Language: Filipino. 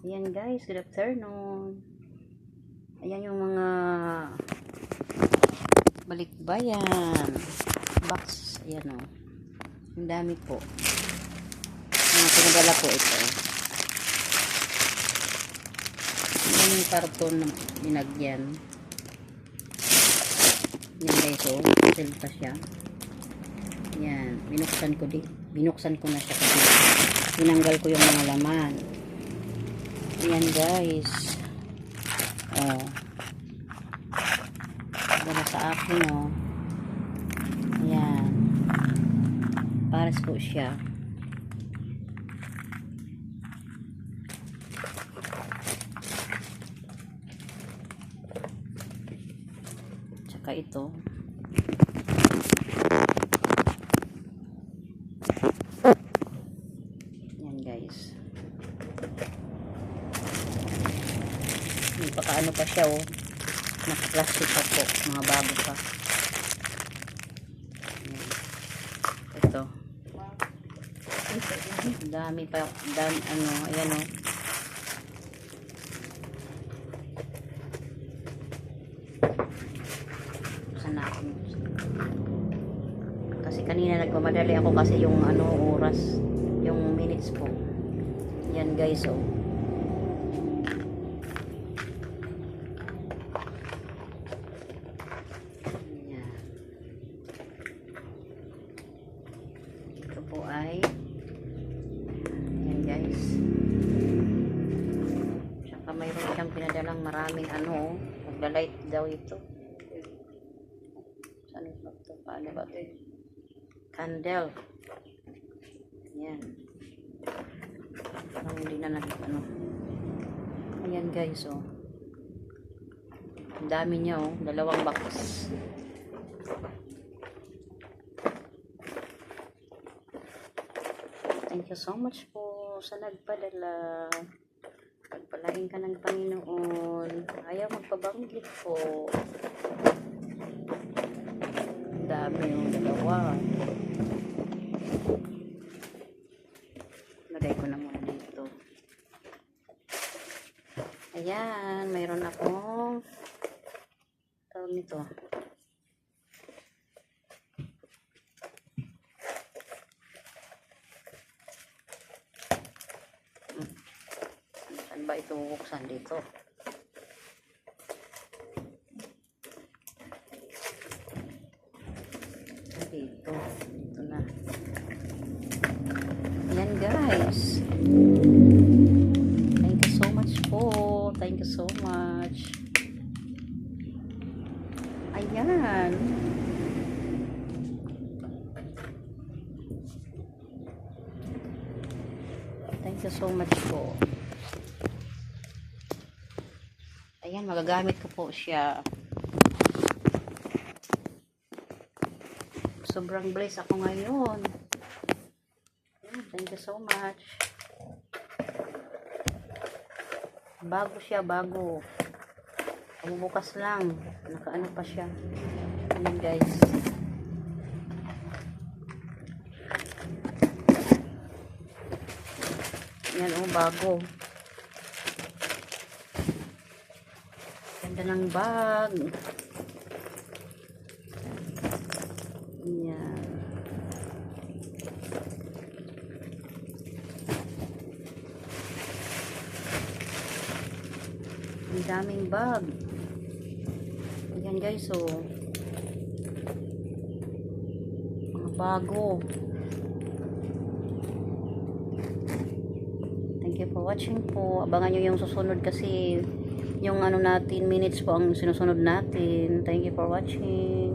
Ayan guys, good afternoon. Ayan yung mga balikbayan box. Ayan o. Ang dami po. Mga pinadala po ito. Ayan yung karton na binagyan. Ayan guys o. Seal pa siya. Ayan. Binuksan ko na siya kasi tinanggal ko yung mga laman. Ayan guys. Oh. Dala sa akin oh. Ayan. Pares po siya. Tsaka ito. Ayan guys. Pakaano pa siya oh, naka-plastic pa po, mga bago pa. Ayan. Ito dami pa, ano, ayan oh. Sana ako kasi kanina nagmamadali ako kasi yung ano, oras, yung minutes po. Yan guys oh. Po ay ayan guys, saka mayroon siyang pinadalang maraming ano, magla-light daw ito. Saan ito? Paano ba ito? Candle. Ayan, parang hindi na ano. Ayan guys oh, ang dami niya oh, dalawang box. Thank you so much po sa nagpadala. Pagpalain ka ng Panginoon. Ayaw magpabanggit po. Ang dami yung dalawa. Lagay ko na muna dito. Ayan, mayroon akong tawag nito. Saan ba ito buksan dito? Dito na. Ayan guys. Thank you so much po. Thank you so much. Ayan. Thank you so much po. Ayan, magagamit ko po siya. Sobrang blessed ako ngayon. Ayan, thank you so much. Bago siya, bago. Bukas lang. Nakaano pa siya. Ayan guys. Ayan oh, bago. Ganda ng bag. Ayan. Ang daming bag. Ayan guys oh. Mga bago. Thank you for watching po. Abangan nyo yung susunod kasi yung ano natin, minutes po ang sinusunod natin. Thank you for watching.